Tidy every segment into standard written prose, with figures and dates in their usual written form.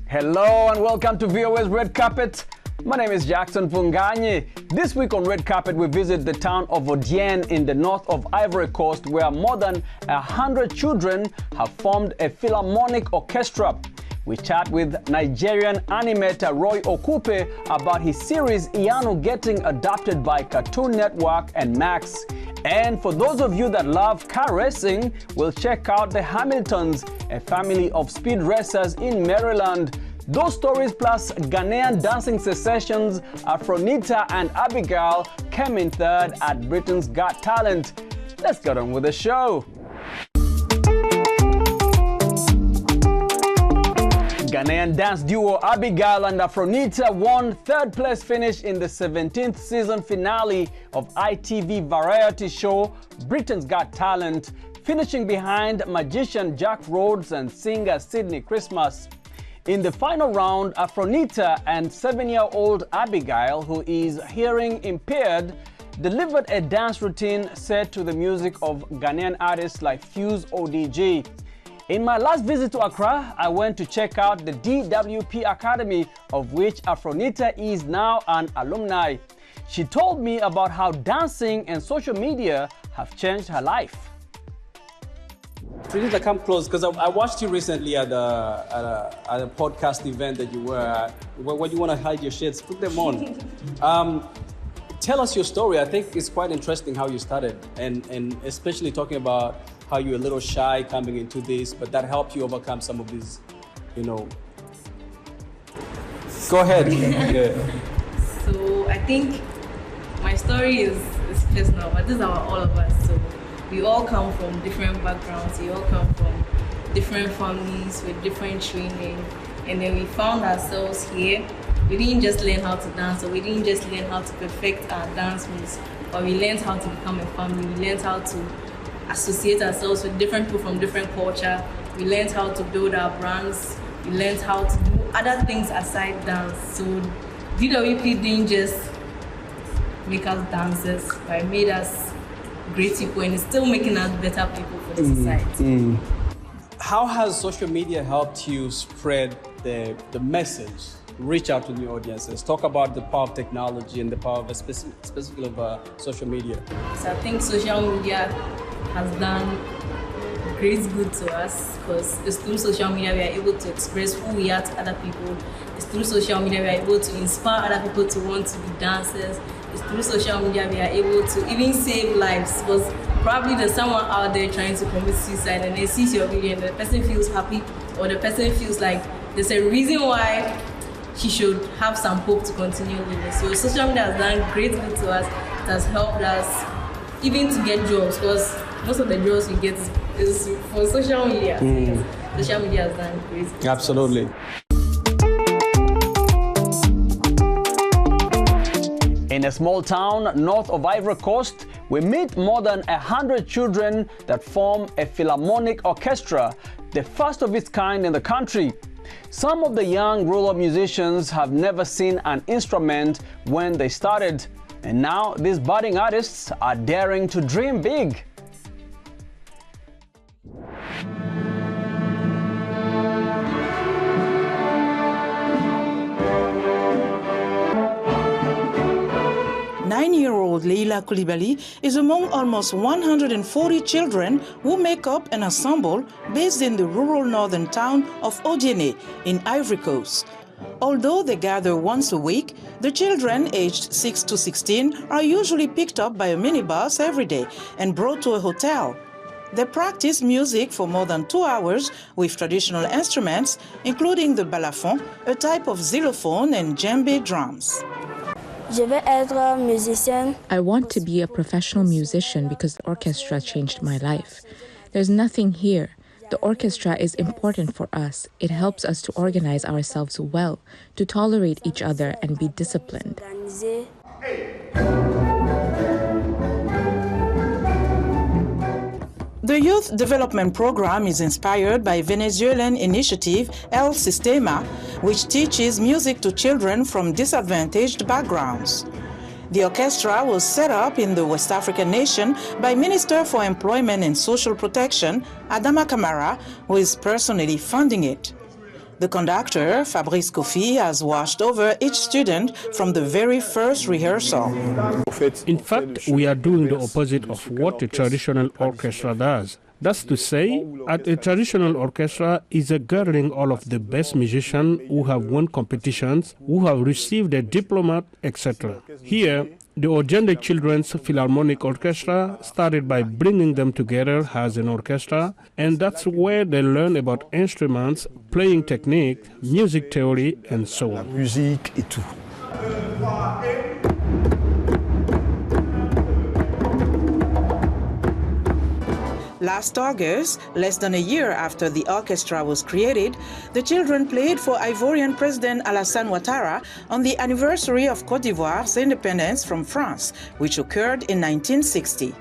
Hello and welcome to VOA's Red Carpet. My name is Jackson Mvunganyi. This week on Red Carpet, we visit the town of Iyanu in the north of Ivory Coast, where more than 100 children have formed a philharmonic orchestra. We chat with Nigerian animator Roy Okupe about his series Iyanu getting adopted by Cartoon Network and Max. And for those of you that love car racing, we'll check out the Hamiltons, a family of speed racers in Maryland. Those stories plus Ghanaian dancing sensations Afronitaaa and Abigail came in third at Britain's Got Talent. Let's get on with the show. Ghanaian dance duo Abigail and Afronitaaa won third place finish in the 17th season finale of ITV variety show Britain's Got Talent, finishing behind magician Jack Rhodes and singer Sydney Christmas. In the final round, Afronitaaa and 7-year-old Abigail, who is hearing impaired, delivered a dance routine set to the music of Ghanaian artists like Fuse ODG. In my last visit to Accra, I went to check out the DWP Academy, of which Afronitaaa is now an alumni. She told me about how dancing and social media have changed her life. Afronitaaa, come close, because I watched you recently at a podcast event that you were at. When you want to hide your shades, put them on. Tell us your story. I think it's quite interesting how you started, and especially talking about how you're a little shy coming into this, but that helped you overcome some of these, Go ahead. Yeah. So I think my story is personal, but this is all of us. So we all come from different backgrounds. We all come from different families with different training, and then we found ourselves here. We didn't just learn how to dance, or we didn't just learn how to perfect our dance moves, but we learned how to become a family. We learned how to associate ourselves with different people from different culture. We learned how to build our brands. We learned how to do other things aside dance. So DWP didn't just make us dancers, but it made us great people, and it's still making us better people for the society. How has social media helped you spread the message, reach out to new audiences? Talk about the power of technology and the power of specifically of social media. So I think social media has done great good to us, because it's through social media we are able to express who we are to other people. It's through social media we are able to inspire other people to want to be dancers. It's through social media we are able to even save lives, because probably there's someone out there trying to commit suicide and they see your video and the person feels happy, or the person feels like there's a reason why he should have some hope to continue living. So social media has done great good to us. It has helped us even to get jobs, because most of the jobs we get is for social media. So social media has done great. Absolutely. In a small town north of Ivory Coast, we meet more than 100 children that form a philharmonic orchestra, the first of its kind in the country. Some of the young rural musicians have never seen an instrument when they started, and now these budding artists are daring to dream big. Nine-year-old Leila Koulibaly is among almost 140 children who make up an ensemble based in the rural northern town of Iyanu in Ivory Coast. Although they gather once a week, the children aged 6 to 16 are usually picked up by a minibus every day and brought to a hotel. They practice music for more than 2 hours with traditional instruments, including the balafon, a type of xylophone, and djembe drums. I want to be a professional musician because the orchestra changed my life. There's nothing here. The orchestra is important for us. It helps us to organize ourselves well, to tolerate each other and be disciplined. The Youth Development Program is inspired by Venezuelan initiative El Sistema, which teaches music to children from disadvantaged backgrounds. The orchestra was set up in the West African nation by Minister for Employment and Social Protection, Adama Kamara, who is personally funding it. The conductor, Fabrice Kofi, has watched over each student from the very first rehearsal. In fact, we are doing the opposite of what a traditional orchestra does. That's to say, at a traditional orchestra is a gathering all of the best musicians who have won competitions, who have received a diploma, etc. Here, the Ojende Children's Philharmonic Orchestra started by bringing them together as an orchestra, and that's where they learn about instruments, playing technique, music theory, and so on. Musique et tout. Last August, less than a year after the orchestra was created, the children played for Ivorian President Alassane Ouattara on the anniversary of Côte d'Ivoire's independence from France, which occurred in 1960.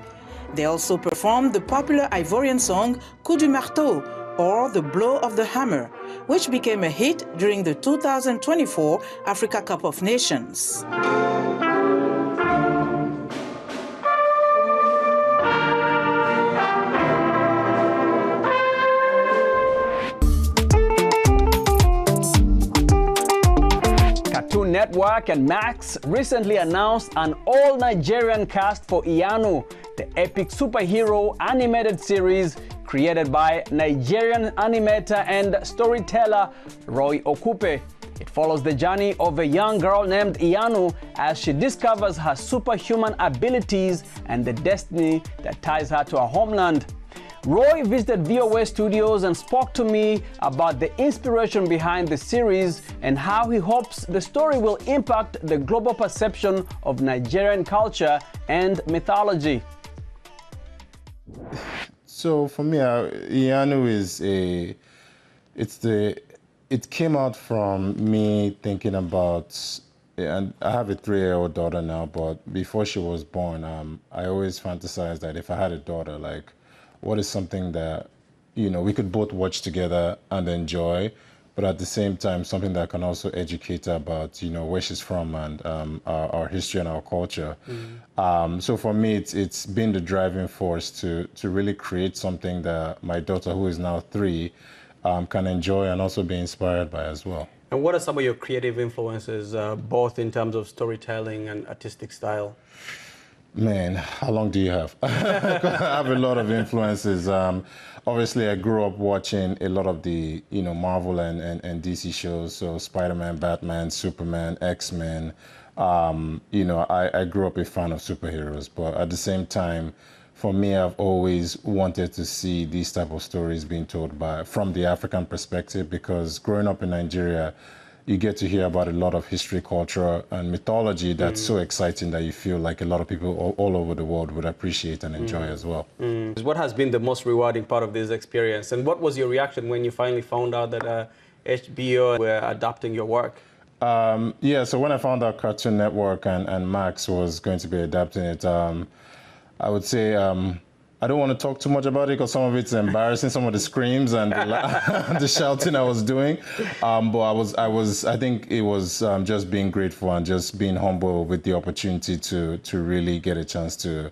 They also performed the popular Ivorian song Coup du Marteau, or The Blow of the Hammer, which became a hit during the 2024 Africa Cup of Nations. Cartoon Network and Max recently announced an all-Nigerian cast for Iyanu, the epic superhero animated series created by Nigerian animator and storyteller Roy Okupe. It follows the journey of a young girl named Iyanu as she discovers her superhuman abilities and the destiny that ties her to her homeland. Roy visited VOA Studios and spoke to me about the inspiration behind the series and how he hopes the story will impact the global perception of Nigerian culture and mythology. So for me, Iyanu it came out from me thinking about, and I have a 3-year-old daughter now, but before she was born, I always fantasized that if I had a daughter, like, what is something that, we could both watch together and enjoy, but at the same time, something that can also educate her about, where she's from and our history and our culture. So for me, it's been the driving force to really create something that my daughter, who is now 3, can enjoy and also be inspired by as well. And what are some of your creative influences, both in terms of storytelling and artistic style? Man, how long do you have? I have a lot of influences. Obviously, I grew up watching a lot of the, Marvel and DC shows. So Spider-Man, Batman, Superman, X-Men. I grew up a fan of superheroes. But at the same time, for me, I've always wanted to see these type of stories being told from the African perspective, because growing up in Nigeria, you get to hear about a lot of history, culture, and mythology that's so exciting that you feel like a lot of people all over the world would appreciate and enjoy as well. What has been the most rewarding part of this experience? And what was your reaction when you finally found out that HBO were adapting your work? So when I found out Cartoon Network and Max was going to be adapting it, I would say I don't want to talk too much about it because some of it's embarrassing, some of the screams and the shouting I was doing. But I think it was just being grateful and just being humble with the opportunity to really get a chance to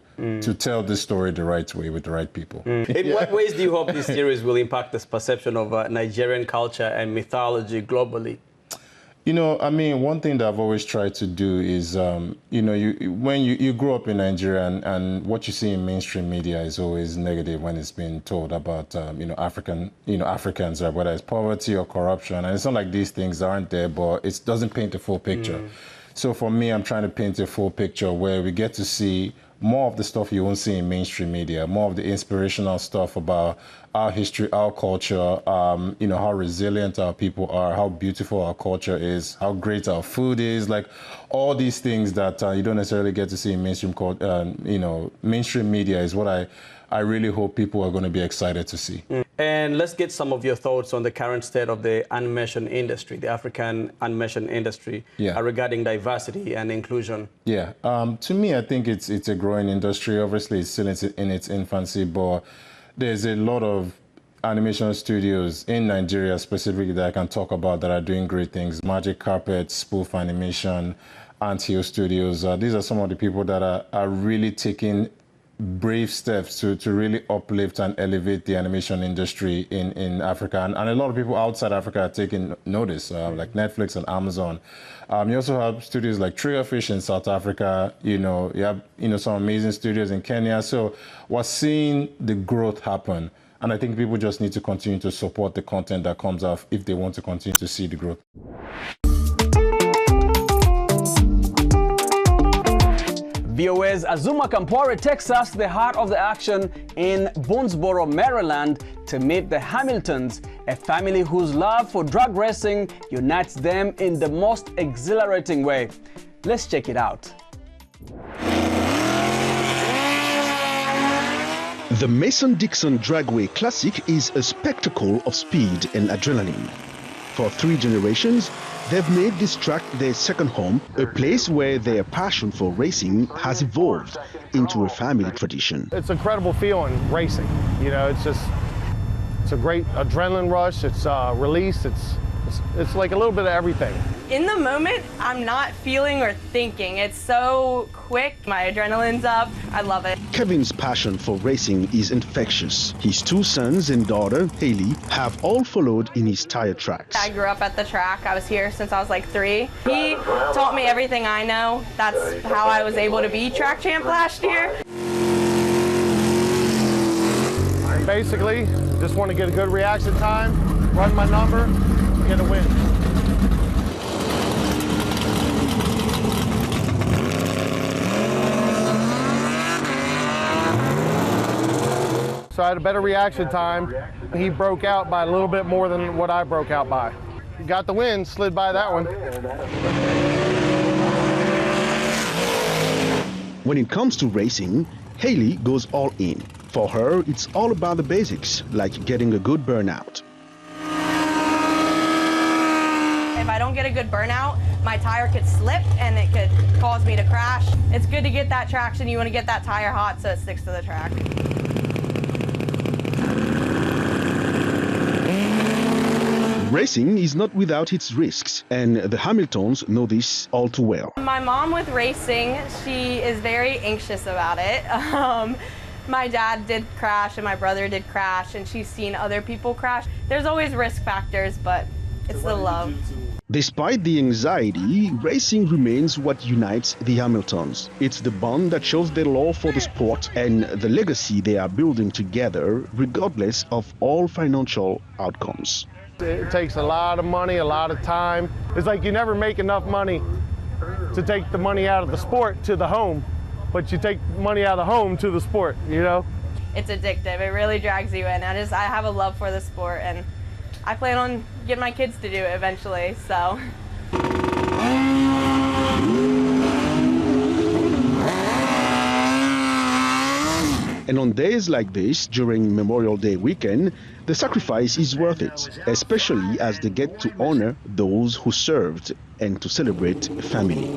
tell this story the right way with the right people. In what ways do you hope this series will impact this perception of Nigerian culture and mythology globally? One thing that I've always tried to do is, when you grow up in Nigeria and what you see in mainstream media is always negative when it's being told about, Africans, whether it's poverty or corruption. And it's not like these things aren't there, but it doesn't paint a full picture. So for me, I'm trying to paint a full picture where we get to see more of the stuff you won't see in mainstream media, more of the inspirational stuff about our history, our culture, how resilient our people are, how beautiful our culture is, how great our food is, like all these things that you don't necessarily get to see in mainstream mainstream media is what I really hope people are going to be excited to see. And let's get some of your thoughts on the current state of the animation industry, the African animation industry, regarding diversity and inclusion. To me, I think it's a growing industry. Obviously, it's still in its infancy, but there's a lot of animation studios in Nigeria specifically that I can talk about that are doing great things. Magic Carpet, Spoof Animation, Ant Hill Studios. These are some of the people that are really taking brave steps to really uplift and elevate the animation industry in Africa. And a lot of people outside Africa are taking notice, like Netflix and Amazon. You also have studios like Triggerfish in South Africa. You have some amazing studios in Kenya. So we're seeing the growth happen. And I think people just need to continue to support the content that comes out if they want to continue to see the growth. VOA's Azuma Kampore takes us to the heart of the action in Boonesboro, Maryland, to meet the Hamiltons, a family whose love for drag racing unites them in the most exhilarating way. Let's check it out. The Mason-Dixon Dragway Classic is a spectacle of speed and adrenaline. For 3 generations, they've made this track their second home, a place where their passion for racing has evolved into a family tradition. It's an incredible feeling, racing. It's a great adrenaline rush, it's release, it's like a little bit of everything. In the moment, I'm not feeling or thinking. It's so quick, my adrenaline's up, I love it. Kevin's passion for racing is infectious. His 2 sons and daughter, Haley, have all followed in his tire tracks. I grew up at the track. I was here since I was like 3. He taught me everything I know. That's how I was able to be track champ last year. Basically, just want to get a good reaction time, run my number, get a win. So I had a better reaction time. He broke out by a little bit more than what I broke out by. Got the win, slid by that one. When it comes to racing, Haley goes all in. For her, it's all about the basics, like getting a good burnout. If I don't get a good burnout, my tire could slip and it could cause me to crash. It's good to get that traction. You want to get that tire hot so it sticks to the track. Racing is not without its risks, and the Hamiltons know this all too well. My mom with racing, she is very anxious about it. My dad did crash and my brother did crash, and she's seen other people crash. There's always risk factors, but it's the love. Despite the anxiety, racing remains what unites the Hamiltons. It's the bond that shows their love for the sport and the legacy they are building together, regardless of all financial outcomes. It takes a lot of money, a lot of time. It's like you never make enough money to take the money out of the sport to the home, but you take money out of the home to the sport, It's addictive. It really drags you in. I have a love for the sport, and I plan on getting my kids to do it eventually, so. And on days like this, during Memorial Day weekend, the sacrifice is worth it, especially as they get to honor those who served and to celebrate family.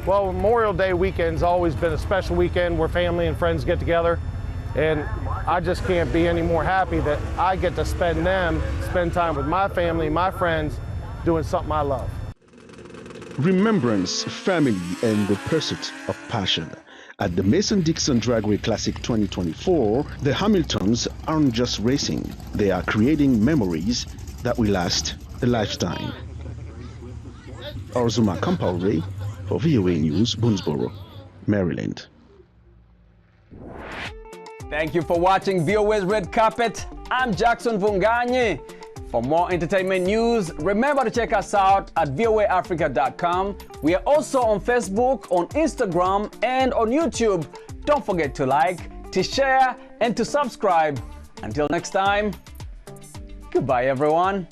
Well, Memorial Day weekend's always been a special weekend where family and friends get together, and I just can't be any more happy that I get to spend time with my family, my friends, doing something I love. Remembrance, family, and the pursuit of passion. At the Mason-Dixon Dragway Classic 2024, the Hamiltons aren't just racing, they are creating memories that will last a lifetime. Azuma Kampore for VOA News, Boonesboro, Maryland. Thank you for watching VOA's Red Carpet. I'm Jackson Mvunganyi. For more entertainment news, remember to check us out at voaafrica.com. We are also on Facebook, on Instagram, and on YouTube. Don't forget to like, to share, and to subscribe. Until next time, goodbye everyone.